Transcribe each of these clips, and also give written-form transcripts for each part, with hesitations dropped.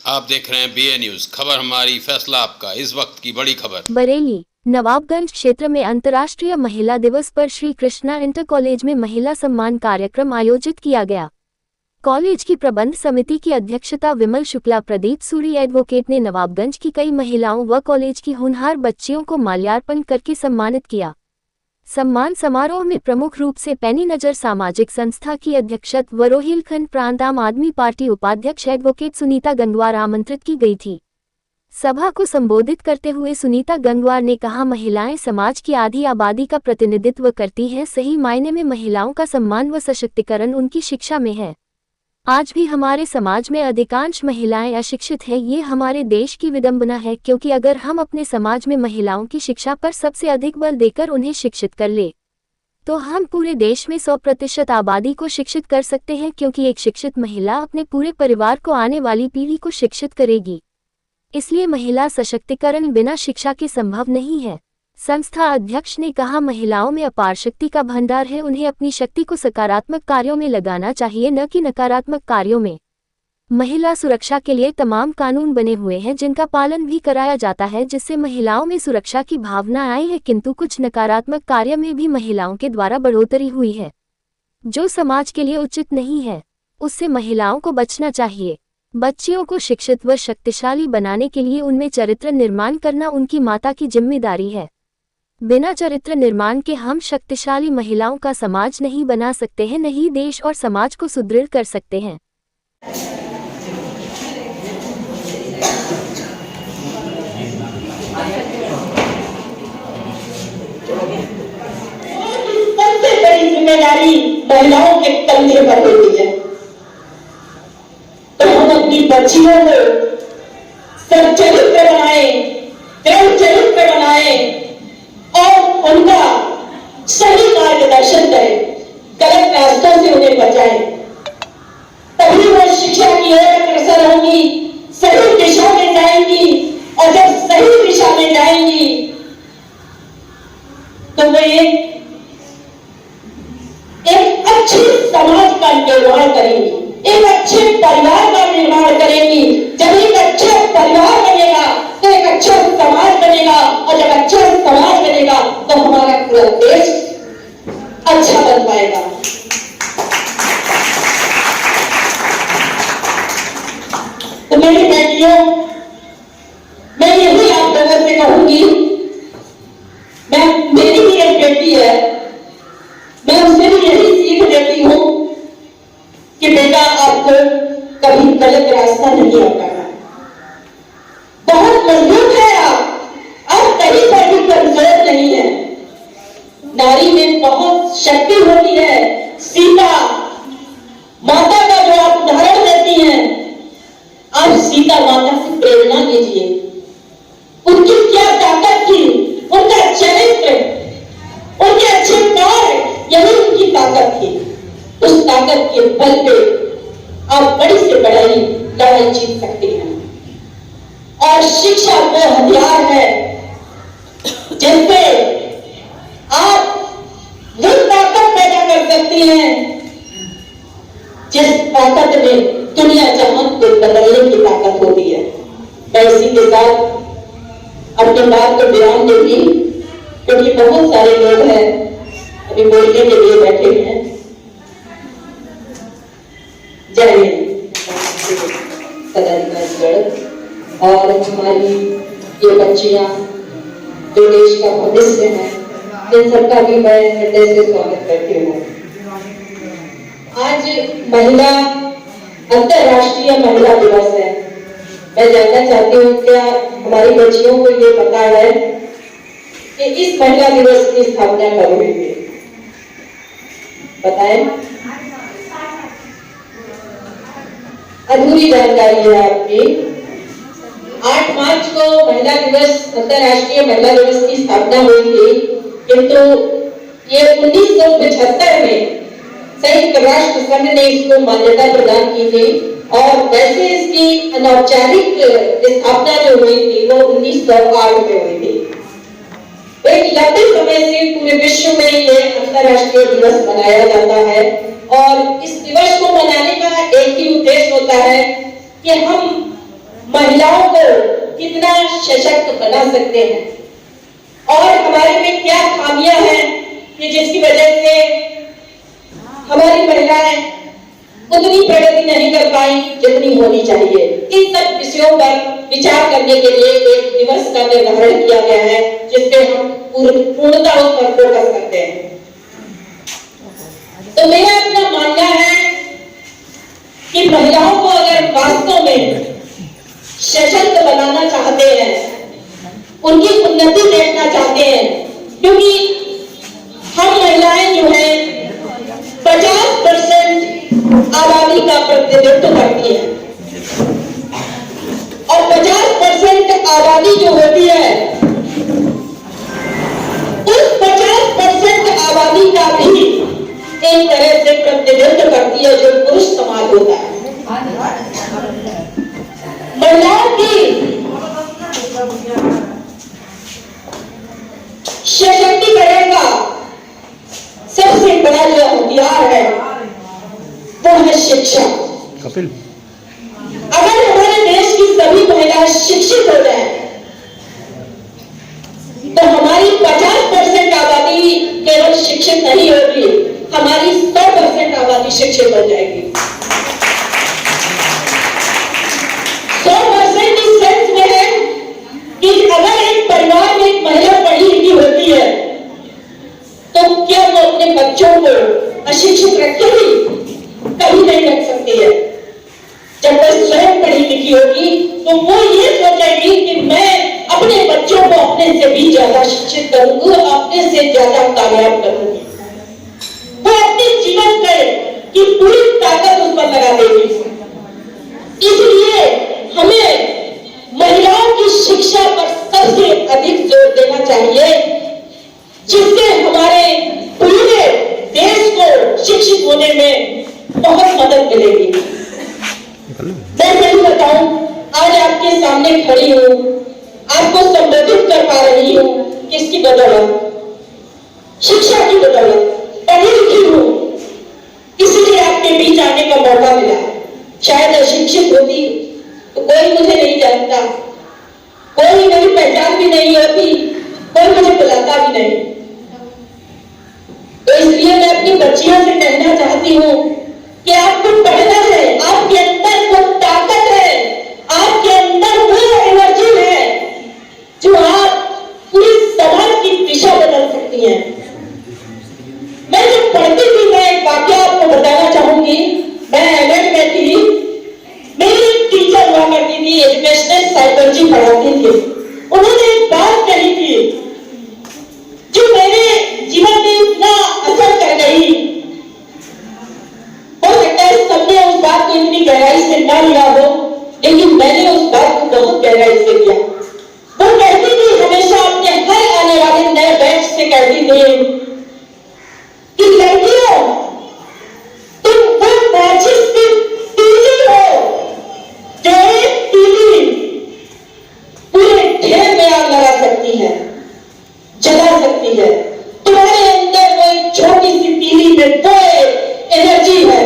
आप देख रहे हैं BA न्यूज, खबर हमारी फैसला आपका। इस वक्त की बड़ी खबर। बरेली नवाबगंज क्षेत्र में अंतर्राष्ट्रीय महिला दिवस पर श्री कृष्णा इंटर कॉलेज में महिला सम्मान कार्यक्रम आयोजित किया गया। कॉलेज की प्रबंध समिति की अध्यक्षता विमल शुक्ला प्रदीप सूरी एडवोकेट ने नवाबगंज की कई महिलाओं व कॉलेज की होनहार बच्चियों को माल्यार्पण करके सम्मानित किया। सम्मान समारोह में प्रमुख रूप से पैनी नजर सामाजिक संस्था की अध्यक्ष व रोहिलखंड प्रांत आम आदमी पार्टी उपाध्यक्ष एडवोकेट सुनीता गंगवार आमंत्रित की गई थी। सभा को संबोधित करते हुए सुनीता गंगवार ने कहा, महिलाएं समाज की आधी आबादी का प्रतिनिधित्व करती हैं। सही मायने में महिलाओं का सम्मान व सशक्तिकरण उनकी शिक्षा में है। आज भी हमारे समाज में अधिकांश महिलाएं अशिक्षित हैं। ये हमारे देश की विडंबना है, क्योंकि अगर हम अपने समाज में महिलाओं की शिक्षा पर सबसे अधिक बल देकर उन्हें शिक्षित कर ले तो हम पूरे देश में 100% आबादी को शिक्षित कर सकते हैं, क्योंकि एक शिक्षित महिला अपने पूरे परिवार को, आने वाली पीढ़ी को शिक्षित करेगी। इसलिए महिला सशक्तिकरण बिना शिक्षा के संभव नहीं है। संस्था अध्यक्ष ने कहा, महिलाओं में अपार शक्ति का भंडार है। उन्हें अपनी शक्ति को सकारात्मक कार्यों में लगाना चाहिए, न कि नकारात्मक कार्यों में। महिला सुरक्षा के लिए तमाम कानून बने हुए हैं, जिनका पालन भी कराया जाता है, जिससे महिलाओं में सुरक्षा की भावना आई है। किंतु कुछ नकारात्मक कार्य में भी महिलाओं के द्वारा बढ़ोतरी हुई है, जो समाज के लिए उचित नहीं है। उससे महिलाओं को बचना चाहिए। बच्चियों को शिक्षित व शक्तिशाली बनाने के लिए उनमें चरित्र निर्माण करना उनकी माता की जिम्मेदारी है। बिना चरित्र निर्माण के हम शक्तिशाली महिलाओं का समाज नहीं बना सकते हैं, नहीं देश और समाज को सुदृढ़ कर सकते हैं। सबसे बड़ी जिम्मेदारी महिलाओं के कंधे पर होती है। तो हम अपनी बच्चियों को सच्चरित्र बनाए, दृढ़ चरित्र बनाए और उनका सही मार्गदर्शन करें, गलत रास्तों से उन्हें बचाएं। तभी वो शिक्षा की ओर अग्रसर होंगी, सही दिशा में जाएंगी। और जब सही दिशा में जाएंगी तो वो एक अच्छे समाज का निर्माण करेंगी, एक अच्छे परिवार का निर्माण करेंगी। जब एक अच्छा परिवार बनेगा तो एक अच्छा समाज बनेगा, और जब अच्छा समाज बनेगा तो हमारा पूरा देश अच्छा बन पाएगा। तो मेरी बेटियों, मैं यही आप लोगों से कहूंगी, मेरी भी एक बेटी है, मैं उससे भी यही सीख देती हूं कि बेटा, आपको कभी गलत रास्ता नहीं अपनाना। बहुत मजबूत है आप कहीं पर भी कमजोर नहीं है। नारी में बहुत शक्ति होती है। सीता माता का जो आप उदाहरण देती हैं, आप सीता माता से प्रेरणा लीजिए। उनकी क्या ताकत थी, उनका चरित्र, उनके अच्छे कार्य, यही उनकी ताकत थी। उस ताकत के बल पे आप बड़ी से बड़ी लड़ाई जीत सकती हैं। और शिक्षा वो हथियार है जिससे आप वो ताकत पैदा कर सकती हैं, जिस ताकत में दुनिया जहां को बदलने की ताकत होती है। मैं इसी के साथ अपनी बात को विराम दूंगी, क्योंकि बहुत सारे लोग हैं अभी बोलने के लिए बैठे हैं। जय हिंद। और हमारी ये बच्चियां जो देश का भविष्य है, इन सबका भी मैं हृदय से स्वागत करती हूँ। आज अंतर्राष्ट्रीय महिला दिवस है। मैं जानना चाहती हूँ, क्या हमारी बच्चियों को ये पता है कि इस महिला दिवस की स्थापना कब हुई थी? बताएं। अधूरी जानकारी है आपकी। 8 मार्च को महिला दिवस, अंतर्राष्ट्रीय महिला दिवस की स्थापना हुई थी, किंतु ये 1975 में संयुक्त राष्ट्र संघ ने इसको मान्यता प्रदान की थी। और वैसे इसकी अनौपचारिक स्थापना जो हुई थी वो 1908 में हुई थी। एक लंबे समय से पूरे विश्व में ये अंतर्राष्ट्रीय दिवस मनाया जाता है, और इस दिवस को मनाने का एक ही उद्देश्य होता है कि हम महिलाओं को कितना सशक्त बना सकते हैं और हमारे में क्या खामियां हैं कि जिसकी वजह से हमारी महिलाएं उतनी प्रगति नहीं कर पाई जितनी होनी चाहिए। इन सब विषयों पर विचार करने के लिए एक दिवस का निर्धारण किया गया है जिससे हम पूर्णतः उस पर फोकस करते हैं। तो मेरा अपना मानना है कि महिलाओं को अगर वास्तव में सशक्त बनाना चाहते हैं, उनकी उन्नति देखना चाहते हैं, क्योंकि हम महिलाएं जो हैं 50% आबादी का प्रतिनिधित्व करती है और 50% आबादी जो होती है उस 50% आबादी का भी एक तरह से प्रतिनिधित्व करती है जो पुरुष समाज होता है। महिलाओं की सशक्तिकरण का सबसे बड़ा जो हथियार है वो है शिक्षा। कपिल, अगर हमारे देश की सभी महिलाएं शिक्षित हो जाएं, तो हमारी 50% आबादी केवल शिक्षित नहीं होगी, हमारी 100% आबादी शिक्षित हो जाएगी। 100% इस सेंस में है कि अगर एक परिवार में एक महिला पढ़ी लिखी होती है तो क्या वो अपने बच्चों को अशिक्षित रखेगी? कभी नहीं रख सकती है। जब वह स्वयं पढ़ी लिखी होगी तो वो ये सोचेगी कि मैं अपने बच्चों को अपने से भी ज्यादा शिक्षित करूंगी, अपने से ज्यादा कामयाब करूंगी। वो अपने जीवन की पूरी ताकत उस पर लगा देगी। इसलिए हमें महिलाओं की शिक्षा पर सबसे अधिक जोर देना चाहिए, जिससे हमारे पूरे देश को शिक्षित होने में बहुत मदद मिलेगी। मैं नहीं बताऊं, आज आपके सामने खड़ी हूं, आपको संबोधित कर पा रही हूं, किसकी बदौलत? शिक्षा की बदौलत। पढ़ी लिखी हूं, इसलिए आपके बीच आने का मौका मिला। शायद अशिक्षित होती तो कोई मुझे नहीं जानता, कोई मेरी पहचान भी नहीं होती, कोई मुझे बुलाता भी नहीं। तो इसलिए मैं अपनी बच्चियों से कहना चाहती हूँ कि आपको पढ़ना है, आपके अंदर वो ताकत है, आपके अंदर वो एनर्जी है जो आप पूरी समाज की दिशा बदल सकती हैं। मैं जब पढ़ती थी, मैं एक वाक्य आपको बताना चाहूंगी। मैं एमएड में थी, मेरी एक टीचर हुआ करती थी, एजुकेशनल साइकोलॉजी पढ़ाती थी। उन्होंने एक बात कही थी जो मेरे जीवन में इतना असर कर गई। हो सकता है सबने उस बात को इतनी गहराई से ना लिया हो, लेकिन मैंने उस बात को बहुत गहराई से लिया। वो कहती थी, हमेशा अपने हर आने वाले नए बैच से कहती थी कि लड़कियों, तुम वो माचिस की तीली हो जो एक तीली पूरे ढेर में आग लगा सकती है, जला सकती है। तुम्हारे अंदर वो एक छोटी सी तीली में वो एनर्जी है।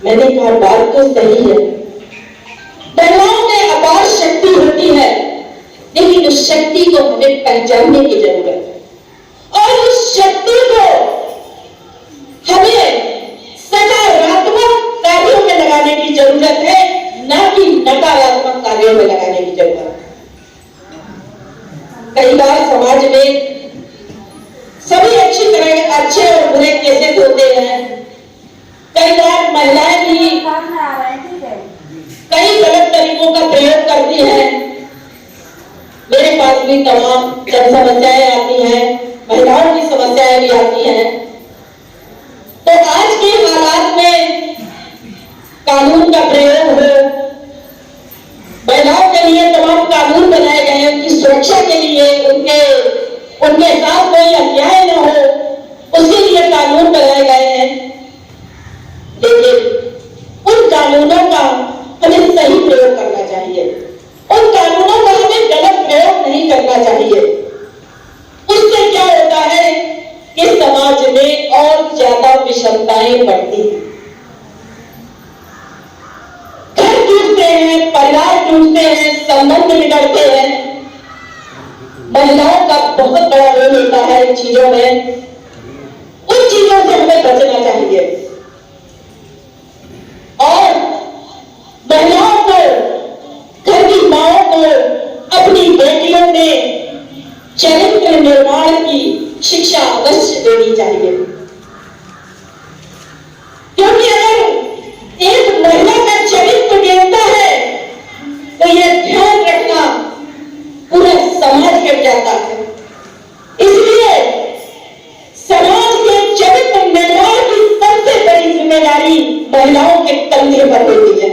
मैंने कहा बात तो सही है, महिलाओं में अपार शक्ति होती है, लेकिन उस शक्ति को हमें पहचानने की जरूरत है और उस शक्ति को हमें सकारात्मक कार्यों में लगाने की जरूरत है, ना कि नकारात्मक कार्यों में लगाने की जरूरत है। कई बार समाज में सभी अच्छे और बुरे केसेस होते हैं। कई बार महिलाएं भी कई गलत तरीकों का प्रयोग करती हैं। मेरे पास भी तमाम जब समस्याएं आती हैं, महिलाओं की समस्याएं भी आती हैं। तो आज के हालात में कानून का प्रयोग हो, महिलाओं के लिए तमाम कानून बनाए गए हैं, उनकी सुरक्षा के लिए, उनके साथ कोई अन्याय न हो, उसके लिए कानून बनाए गए हैं। लेकिन उन कानूनों का हमें सही प्रयोग करना चाहिए, उन कानूनों का हमें गलत प्रयोग नहीं करना चाहिए। उससे क्या होता है कि समाज में और ज्यादा विषमताएं बढ़ती हैं, घर टूटते टूटते हैं, संबंध बिगड़ते हैं, महिलाओं का बहुत बड़ा रोल होता है इन चीजों में। उन चीजों से हमें बचना चाहिए और महिलाओं को, घर की माओं को अपनी बेटियों में चरित्र निर्माण की शिक्षा अवश्य देनी चाहिए, क्योंकि अगर एक महिला का चरित्र गिरता है तो यह ध्यान रखना पूरा समाज गिर जाता है। इसलिए समाज के चरित्र निर्माण की सबसे बड़ी जिम्मेदारी महिलाओं के कंधे पर होती है।